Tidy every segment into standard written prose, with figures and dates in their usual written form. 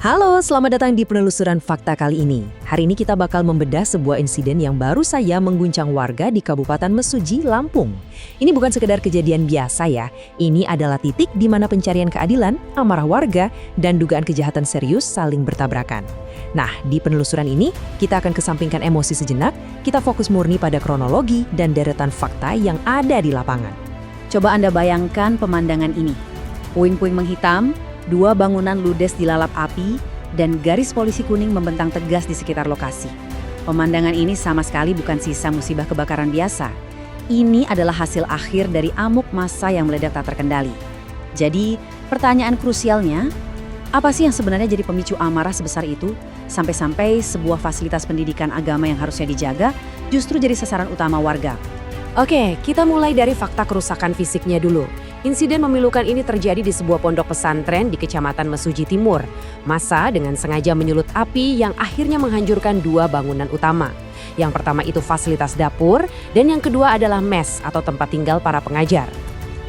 Halo, selamat datang di penelusuran fakta kali ini. Hari ini kita bakal membedah sebuah insiden yang baru saja mengguncang warga di Kabupaten Mesuji, Lampung. Ini bukan sekedar kejadian biasa ya, ini adalah titik di mana pencarian keadilan, amarah warga, dan dugaan kejahatan serius saling bertabrakan. Nah, di penelusuran ini, kita akan kesampingkan emosi sejenak, kita fokus murni pada kronologi dan deretan fakta yang ada di lapangan. Coba Anda bayangkan pemandangan ini. Puing-puing menghitam, dua bangunan ludes dilalap api, dan garis polisi kuning membentang tegas di sekitar lokasi. Pemandangan ini sama sekali bukan sisa musibah kebakaran biasa. Ini adalah hasil akhir dari amuk massa yang meledak tak terkendali. Jadi, pertanyaan krusialnya, apa sih yang sebenarnya jadi pemicu amarah sebesar itu? Sampai-sampai sebuah fasilitas pendidikan agama yang harusnya dijaga justru jadi sasaran utama warga. Oke, kita mulai dari fakta kerusakan fisiknya dulu. Insiden memilukan ini terjadi di sebuah pondok pesantren di Kecamatan Mesuji Timur. Massa dengan sengaja menyulut api yang akhirnya menghancurkan dua bangunan utama. Yang pertama itu fasilitas dapur, dan yang kedua adalah mes atau tempat tinggal para pengajar.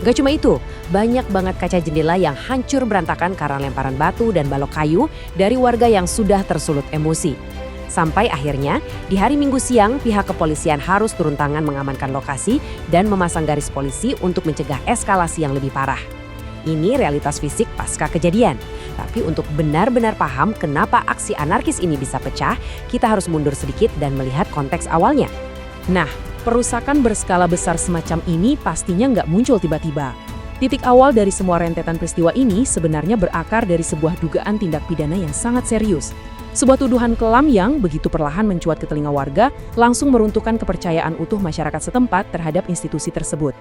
Gak cuma itu, banyak banget kaca jendela yang hancur berantakan karena lemparan batu dan balok kayu dari warga yang sudah tersulut emosi. Sampai akhirnya, di hari Minggu siang, pihak kepolisian harus turun tangan mengamankan lokasi dan memasang garis polisi untuk mencegah eskalasi yang lebih parah. Ini realitas fisik pasca kejadian. Tapi untuk benar-benar paham kenapa aksi anarkis ini bisa pecah, kita harus mundur sedikit dan melihat konteks awalnya. Nah, perusakan berskala besar semacam ini pastinya nggak muncul tiba-tiba. Titik awal dari semua rentetan peristiwa ini sebenarnya berakar dari sebuah dugaan tindak pidana yang sangat serius. Sebuah tuduhan kelam yang begitu perlahan mencuat ke telinga warga langsung meruntuhkan kepercayaan utuh masyarakat setempat terhadap institusi tersebut.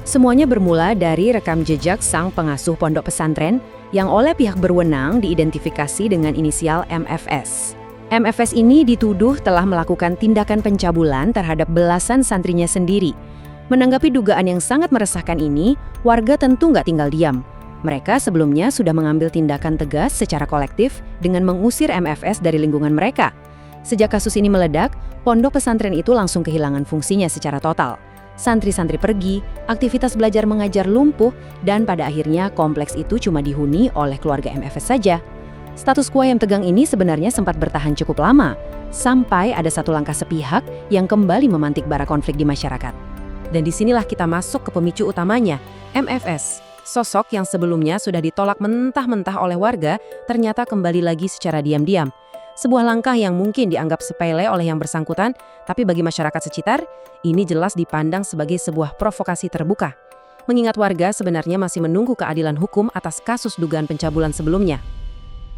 Semuanya bermula dari rekam jejak sang pengasuh pondok pesantren yang oleh pihak berwenang diidentifikasi dengan inisial MFS. MFS ini dituduh telah melakukan tindakan pencabulan terhadap belasan santrinya sendiri. Menanggapi dugaan yang sangat meresahkan ini, warga tentu nggak tinggal diam. Mereka sebelumnya sudah mengambil tindakan tegas secara kolektif dengan mengusir MFS dari lingkungan mereka. Sejak kasus ini meledak, pondok pesantren itu langsung kehilangan fungsinya secara total. Santri-santri pergi, aktivitas belajar mengajar lumpuh, dan pada akhirnya kompleks itu cuma dihuni oleh keluarga MFS saja. Status quo yang tegang ini sebenarnya sempat bertahan cukup lama, sampai ada satu langkah sepihak yang kembali memantik bara konflik di masyarakat. Dan disinilah kita masuk ke pemicu utamanya, MFS. Sosok yang sebelumnya sudah ditolak mentah-mentah oleh warga ternyata kembali lagi secara diam-diam. Sebuah langkah yang mungkin dianggap sepele oleh yang bersangkutan, tapi bagi masyarakat sekitar, ini jelas dipandang sebagai sebuah provokasi terbuka. Mengingat warga sebenarnya masih menunggu keadilan hukum atas kasus dugaan pencabulan sebelumnya.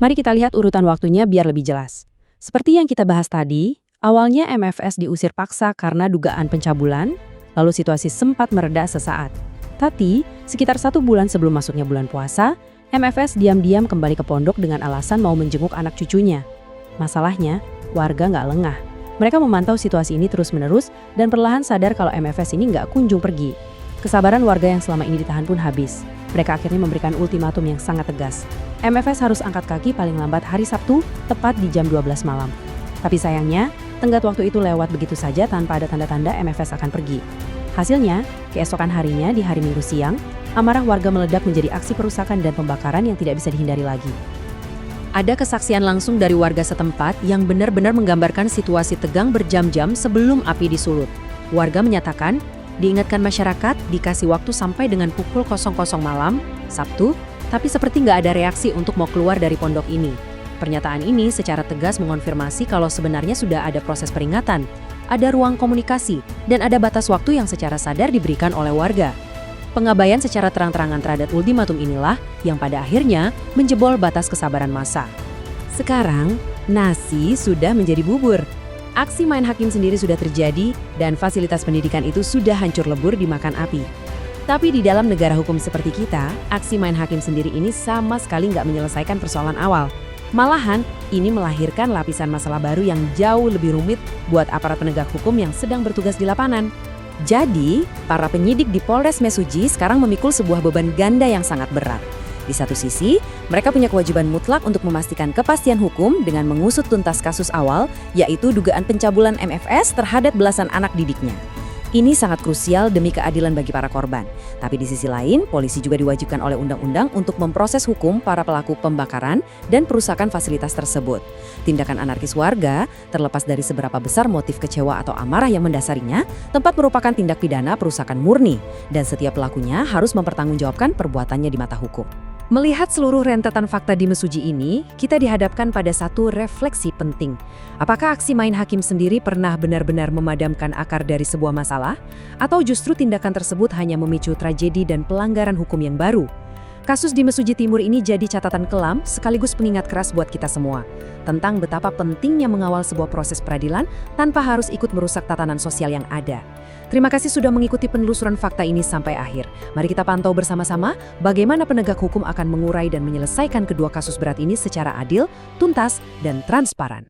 Mari kita lihat urutan waktunya biar lebih jelas. Seperti yang kita bahas tadi, awalnya MFS diusir paksa karena dugaan pencabulan, lalu situasi sempat mereda sesaat. Tapi, sekitar 1 bulan sebelum masuknya bulan puasa, MFS diam-diam kembali ke pondok dengan alasan mau menjenguk anak cucunya. Masalahnya, warga nggak lengah. Mereka memantau situasi ini terus-menerus dan perlahan sadar kalau MFS ini nggak kunjung pergi. Kesabaran warga yang selama ini ditahan pun habis. Mereka akhirnya memberikan ultimatum yang sangat tegas. MFS harus angkat kaki paling lambat hari Sabtu, tepat di jam 12 malam. Tapi sayangnya, tenggat waktu itu lewat begitu saja tanpa ada tanda-tanda MFS akan pergi. Hasilnya, keesokan harinya di hari Minggu siang, amarah warga meledak menjadi aksi perusakan dan pembakaran yang tidak bisa dihindari lagi. Ada kesaksian langsung dari warga setempat yang benar-benar menggambarkan situasi tegang berjam-jam sebelum api disulut. Warga menyatakan, diingatkan masyarakat dikasih waktu sampai dengan pukul 00 malam, Sabtu, tapi seperti nggak ada reaksi untuk mau keluar dari pondok ini. Pernyataan ini secara tegas mengonfirmasi kalau sebenarnya sudah ada proses peringatan, ada ruang komunikasi, dan ada batas waktu yang secara sadar diberikan oleh warga. Pengabaian secara terang-terangan terhadap ultimatum inilah yang pada akhirnya menjebol batas kesabaran massa. Sekarang, nasi sudah menjadi bubur. Aksi main hakim sendiri sudah terjadi dan fasilitas pendidikan itu sudah hancur lebur dimakan api. Tapi di dalam negara hukum seperti kita, aksi main hakim sendiri ini sama sekali nggak menyelesaikan persoalan awal. Malahan, ini melahirkan lapisan masalah baru yang jauh lebih rumit buat aparat penegak hukum yang sedang bertugas di lapangan. Jadi, para penyidik di Polres Mesuji sekarang memikul sebuah beban ganda yang sangat berat. Di satu sisi, mereka punya kewajiban mutlak untuk memastikan kepastian hukum dengan mengusut tuntas kasus awal, yaitu dugaan pencabulan MFS terhadap belasan anak didiknya. Ini sangat krusial demi keadilan bagi para korban. Tapi di sisi lain, polisi juga diwajibkan oleh undang-undang untuk memproses hukum para pelaku pembakaran dan perusakan fasilitas tersebut. Tindakan anarkis warga, terlepas dari seberapa besar motif kecewa atau amarah yang mendasarinya, tempat merupakan tindak pidana perusakan murni, dan setiap pelakunya harus mempertanggungjawabkan perbuatannya di mata hukum. Melihat seluruh rentetan fakta di Mesuji ini, kita dihadapkan pada satu refleksi penting. Apakah aksi main hakim sendiri pernah benar-benar memadamkan akar dari sebuah masalah? Atau justru tindakan tersebut hanya memicu tragedi dan pelanggaran hukum yang baru? Kasus di Mesuji Timur ini jadi catatan kelam sekaligus pengingat keras buat kita semua tentang betapa pentingnya mengawal sebuah proses peradilan tanpa harus ikut merusak tatanan sosial yang ada. Terima kasih sudah mengikuti penelusuran fakta ini sampai akhir. Mari kita pantau bersama-sama bagaimana penegak hukum akan mengurai dan menyelesaikan kedua kasus berat ini secara adil, tuntas, dan transparan.